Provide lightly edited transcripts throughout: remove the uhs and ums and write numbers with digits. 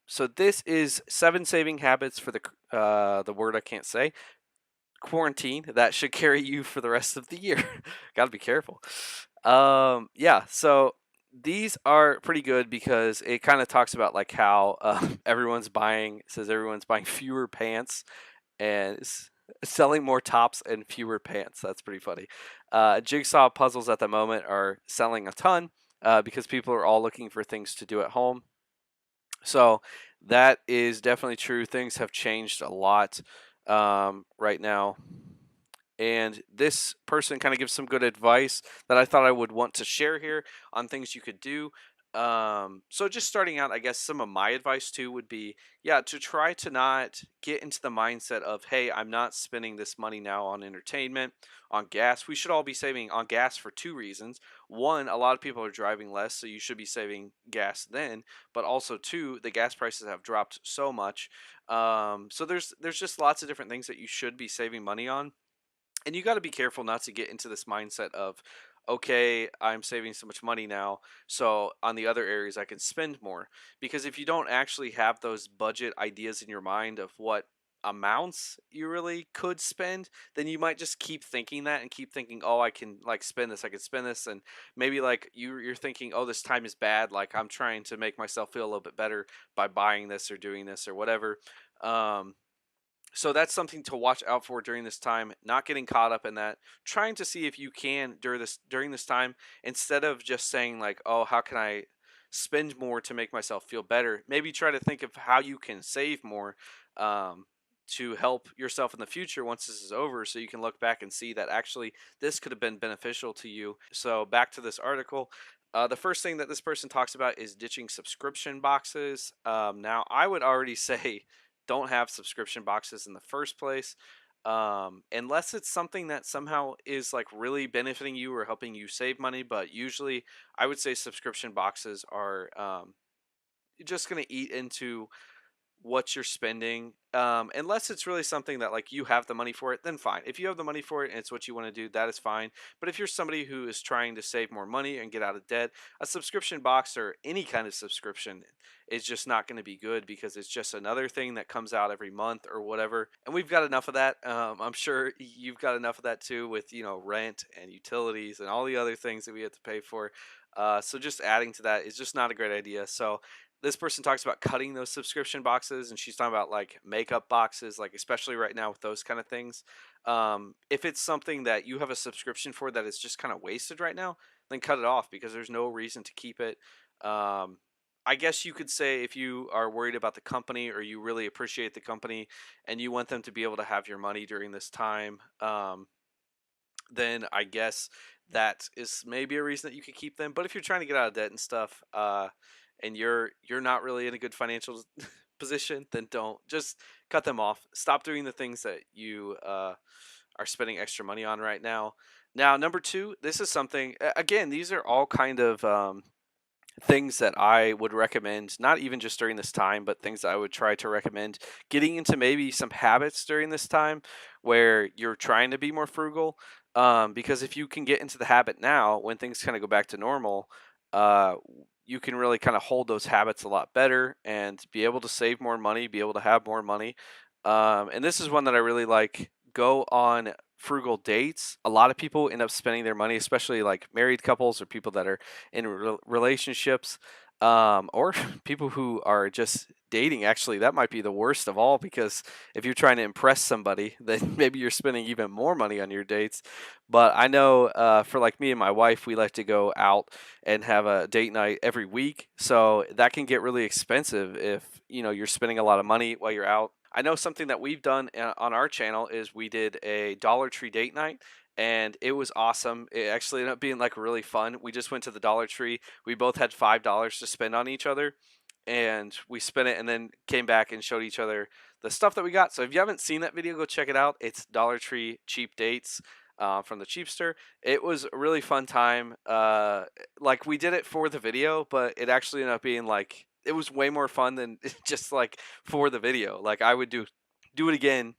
So this is 7 saving habits for the word I can't say, quarantine, that should carry you for the rest of the year. Got to be careful. Yeah, so these are pretty good because it kind of talks about like how everyone's buying, it says everyone's buying fewer pants and selling more tops and fewer pants. That's pretty funny. Jigsaw puzzles at the moment are selling a ton because people are all looking for things to do at home. So that is definitely true. Things have changed a lot right now. And this person kind of gives some good advice that I thought I would want to share here on things you could do. So just starting out, I guess some of my advice too would be, yeah, to try to not get into the mindset of, hey, I'm not spending this money now on entertainment, on gas. We should all be saving on gas for two reasons. One, a lot of people are driving less, so you should be saving gas then. But also, two, the gas prices have dropped so much. So there's just lots of different things that you should be saving money on, and you got to be careful not to get into this mindset of, okay, I'm saving so much money now, so on the other areas I can spend more. Because if you don't actually have those budget ideas in your mind of what amounts you really could spend, then you might just keep thinking that and keep thinking, oh, I can like spend this, I can spend this. And maybe like you're thinking, oh, this time is bad, like I'm trying to make myself feel a little bit better by buying this or doing this or whatever. Um, so that's something to watch out for during this time, not getting caught up in that, trying to see if you can during this time, instead of just saying like, oh, how can I spend more to make myself feel better, maybe try to think of how you can save more, um, to help yourself in the future once this is over, so you can look back and see that actually this could have been beneficial to you. So back to this article. The first thing that this person talks about is ditching subscription boxes. Now, I would already say don't have subscription boxes in the first place, unless it's something that somehow is like really benefiting you or helping you save money. But usually I would say subscription boxes are just going to eat into what you're spending. Unless it's really something that like you have the money for it, then fine. If you have the money for it and it's what you want to do, that is fine. But if you're somebody who is trying to save more money and get out of debt, a subscription box or any kind of subscription is just not going to be good, because it's just another thing that comes out every month or whatever. And we've got enough of that. I'm sure you've got enough of that too, with rent and utilities and all the other things that we have to pay for. So just adding to that is just not a great idea. So this person talks about cutting those subscription boxes, and she's talking about like makeup boxes, like especially right now with those kind of things. If it's something that you have a subscription for that is just kind of wasted right now, then cut it off, because there's no reason to keep it. um, I guess you could say if you are worried about the company, or you really appreciate the company and you want them to be able to have your money during this time, then I guess that is maybe a reason that you could keep them. But if you're trying to get out of debt and stuff, and you're not really in a good financial position, then don't, just cut them off. Stop doing the things that you are spending extra money on right now. Now, number two, this is something. Again, these are all kind of things that I would recommend, not even just during this time, but things I would try to recommend getting into maybe some habits during this time where you're trying to be more frugal. Because if you can get into the habit now, when things kind of go back to normal, uh, you can really kind of hold those habits a lot better and be able to save more money, be able to have more money. And this is one that I really like. Go on frugal dates. A lot of people end up spending their money, especially like married couples or people that are in relationships, or people who are just dating. Actually, that might be the worst of all, because if you're trying to impress somebody, then maybe you're spending even more money on your dates. But I know, for like me and my wife, we like to go out and have a date night every week, so that can get really expensive if you're spending a lot of money while you're out. I know something that we've done on our channel is we did a Dollar Tree date night, and it was awesome. It actually ended up being like really fun. We just went to the Dollar Tree. We both had $5 to spend on each other, and we spent it and then came back and showed each other the stuff that we got. So if you haven't seen that video, go check it out. It's Dollar Tree cheap dates, from the Cheapster. It was a really fun time. Like we did it for the video, but it actually ended up being like it was way more fun than just like for the video. Like I would do it again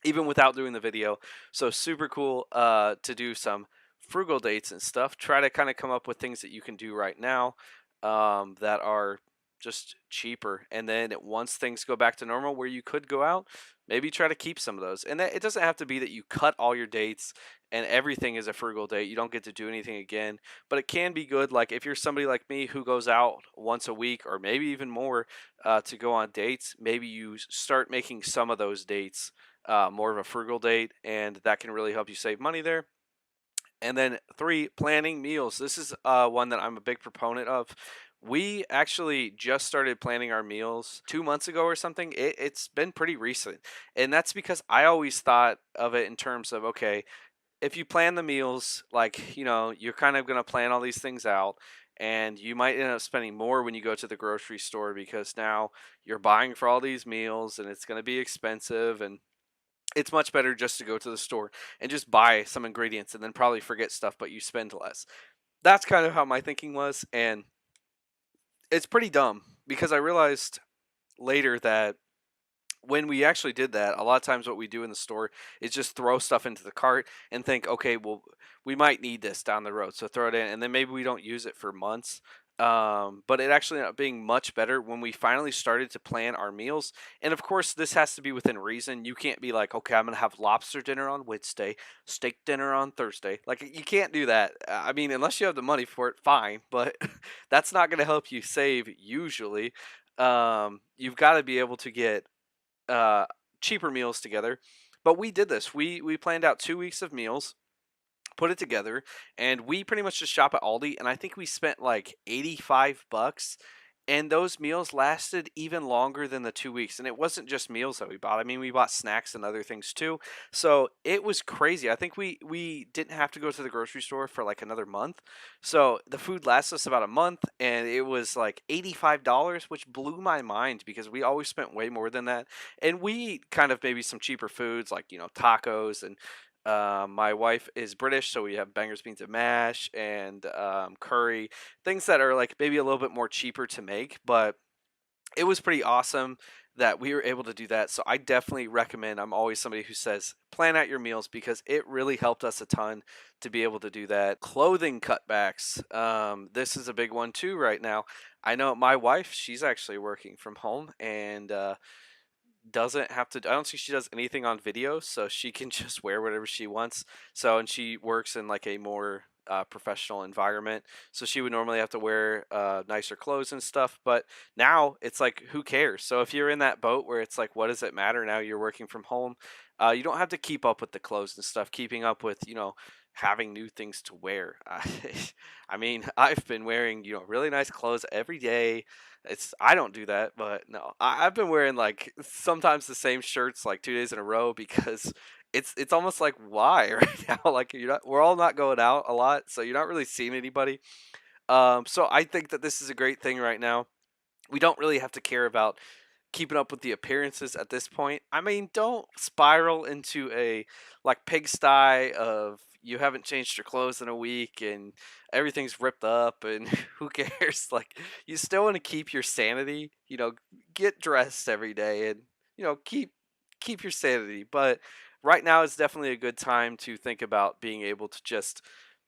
even without doing the video. So super cool to do some frugal dates and stuff. Try to kind of come up with things that you can do right now, that are just cheaper. And then once things go back to normal where you could go out, maybe try to keep some of those. And it doesn't have to be that you cut all your dates and everything is a frugal date. You don't get to do anything again, but it can be good. Like if you're somebody like me who goes out once a week or maybe even more to go on dates, maybe you start making some of those dates more of a frugal date, and that can really help you save money there. And then three, planning meals. This is one that I'm a big proponent of. We actually just started planning our meals 2 months ago or something. It's been pretty recent. And that's because I always thought of it in terms of, okay, if you plan the meals, like, you're kind of going to plan all these things out. And you might end up spending more when you go to the grocery store because now you're buying for all these meals and it's going to be expensive. And it's much better just to go to the store and just buy some ingredients and then probably forget stuff, but you spend less. That's kind of how my thinking was. And it's pretty dumb because I realized later that when we actually did that, a lot of times what we do in the store is just throw stuff into the cart and think, okay, well, we might need this down the road, so throw it in, and then maybe we don't use it for months. But it actually ended up being much better when we finally started to plan our meals. And of course, this has to be within reason. You can't be like, okay, I'm gonna have lobster dinner on Wednesday, steak dinner on Thursday. Like you can't do that. I mean, unless you have the money for it, fine. But that's not gonna help you save usually. You've got to be able to get uh, cheaper meals together. But we did this. We planned out 2 weeks of meals, put it together, and we pretty much just shop at Aldi. And I think we spent like $85, and those meals lasted even longer than the 2 weeks. And it wasn't just meals that we bought. I mean, we bought snacks and other things too. So it was crazy. I think we didn't have to go to the grocery store for like another month. So the food lasted us about a month, and it was like $85, which blew my mind because we always spent way more than that. And we eat kind of maybe some cheaper foods like tacos and. My wife is British, so we have bangers, beans, and mash, and curry, things that are like maybe a little bit more cheaper to make, but it was pretty awesome that we were able to do that. So I definitely recommend. I'm always somebody who says plan out your meals because it really helped us a ton to be able to do that. Clothing cutbacks. This is a big one too right now. I know my wife, she's actually working from home and doesn't have to. I don't think she does anything on video, so she can just wear whatever she wants. So, and she works in like a more professional environment, so she would normally have to wear nicer clothes and stuff. But now it's like, who cares? So if you're in that boat where it's like, what does it matter now? You're working from home. You don't have to keep up with the clothes and stuff. Keeping up with having new things to wear. I mean, I've been wearing really nice clothes every day. I don't do that, but no, I've been wearing like sometimes the same shirts like 2 days in a row because it's almost like why right now, like we're all not going out a lot, so you're not really seeing anybody. So I think that this is a great thing right now. We don't really have to care about keeping up with the appearances at this point. I mean, don't spiral into a like pigsty of you haven't changed your clothes in a week and everything's ripped up and who cares? Like you still want to keep your sanity, get dressed every day and keep your sanity. But right now is definitely a good time to think about being able to just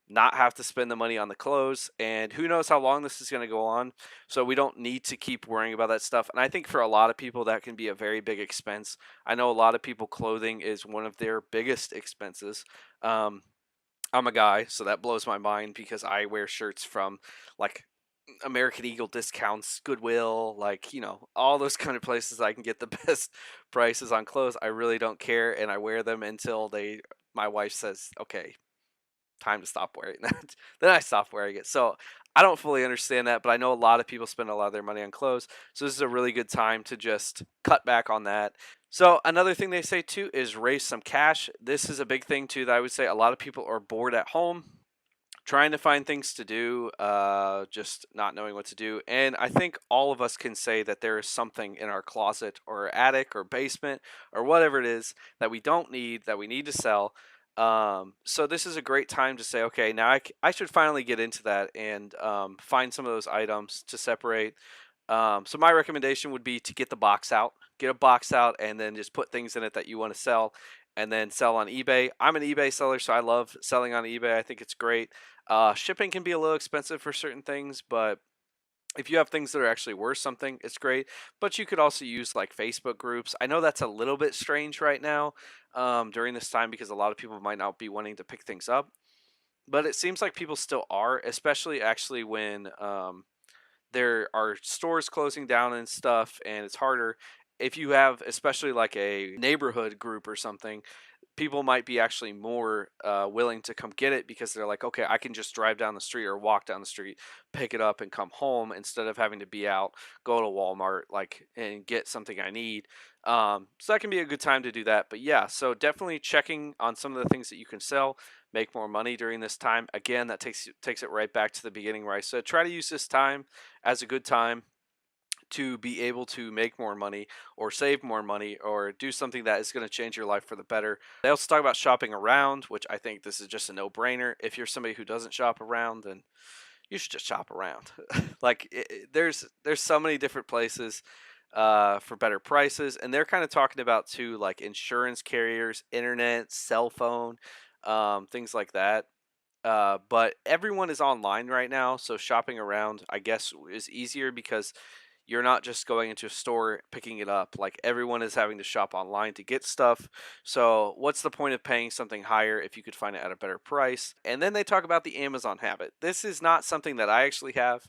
not have to spend the money on the clothes. And who knows how long this is going to go on. So we don't need to keep worrying about that stuff. And I think for a lot of people, that can be a very big expense. I know a lot of people, clothing is one of their biggest expenses. Um, I'm a guy, so that blows my mind because I wear shirts from like American Eagle discounts, Goodwill, like, all those kind of places I can get the best prices on clothes. I really don't care. And I wear them until my wife says, okay, time to stop wearing that. Then I stop wearing it. So I don't fully understand that, but I know a lot of people spend a lot of their money on clothes. So this is a really good time to just cut back on that. So another thing they say too is raise some cash. This is a big thing too that I would say a lot of people are bored at home trying to find things to do, just not knowing what to do. And I think all of us can say that there is something in our closet or attic or basement or whatever it is that we don't need, that we need to sell. So this is a great time to say, okay, now I should finally get into that and find some of those items to separate. So my recommendation would be to get the box out, get a box out, and then just put things in it that you want to sell, and then sell on eBay. I'm an eBay seller, so I love selling on eBay. I think it's great. Shipping can be a little expensive for certain things, but If you have things that are actually worth something, it's great. But you could also use like Facebook groups. I know that's a little bit strange right now during this time because a lot of people might not be wanting to pick things up. But it seems like people still are, especially actually when there are stores closing down and stuff, and it's harder. If you have, especially like a neighborhood group or something, people might be actually more willing to come get it because they're like, okay, I can just drive down the street or walk down the street, pick it up, and come home instead of having to be out, go to Walmart, like, and get something I need. So that can be a good time to do that. But yeah, so definitely checking on some of the things that you can sell, make more money during this time. Again, that takes it right back to the beginning where I said try to use this time as a good time to be able to make more money or save more money or do something that is going to change your life for the better. They also talk about shopping around, which I think this is just a no-brainer. If you're somebody who doesn't shop around, then you should just shop around. Like there's so many different places for better prices, and they're kind of talking about too, like insurance carriers, internet, cell phone, things like that. But everyone is online right now, so shopping around, I guess, is easier because you're not just going into a store picking it up. Like everyone is having to shop online to get stuff. So what's the point of paying something higher if you could find it at a better price? And then they talk about the Amazon habit. This is not something that I actually have.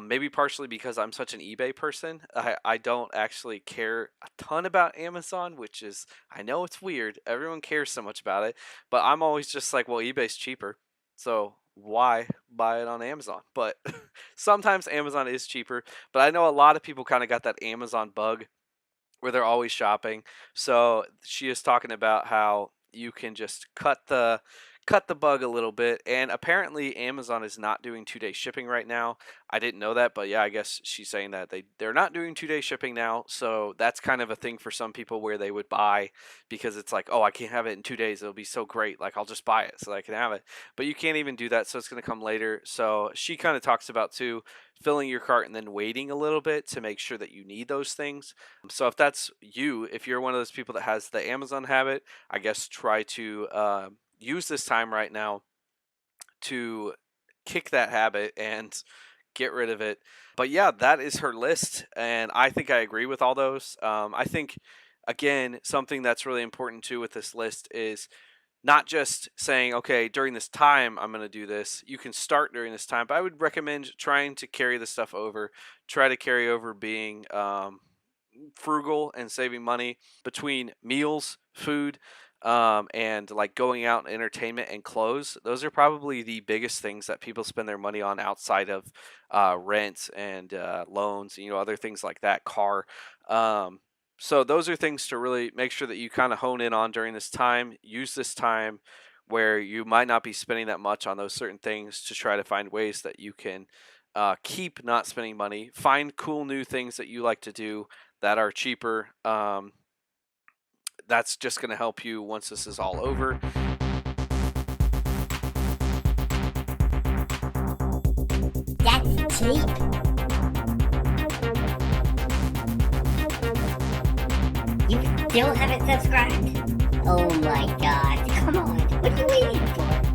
Maybe partially because I'm such an eBay person. I don't actually care a ton about Amazon, which is, I know it's weird. Everyone cares so much about it. But I'm always just like, well, eBay's cheaper. So why buy it on Amazon? But sometimes Amazon is cheaper. But I know a lot of people kind of got that Amazon bug where they're always shopping. So she is talking about how you can just cut the bug a little bit. And apparently Amazon is not doing 2-day shipping right now. I didn't know that, but yeah, I guess she's saying that they're not doing 2-day shipping now. So that's kind of a thing for some people where they would buy because it's like, oh, I can't have it in 2 days. It'll be so great. Like I'll just buy it so I can have it. But you can't even do that, so it's going to come later. So she kind of talks about too filling your cart and then waiting a little bit to make sure that you need those things. So if that's you, if you're one of those people that has the Amazon habit, I guess try to use this time right now to kick that habit and get rid of it. But yeah, that is her list, and I think I agree with all those. I think, again, something that's really important too with this list is not just saying, okay, during this time I'm going to do this. You can start during this time, but I would recommend trying to carry the stuff over. Try to carry over being frugal and saving money between meals, food, and like going out and entertainment and clothes. Those are probably the biggest things that people spend their money on outside of rent and loans, other things like that, car. So those are things to really make sure that you kind of hone in on during this time. Use this time where you might not be spending that much on those certain things to try to find ways that you can keep not spending money. Find cool new things that you like to do that are cheaper. That's just going to help you once this is all over. That's cheap. You still haven't subscribed? Oh my god, come on, what are you waiting for?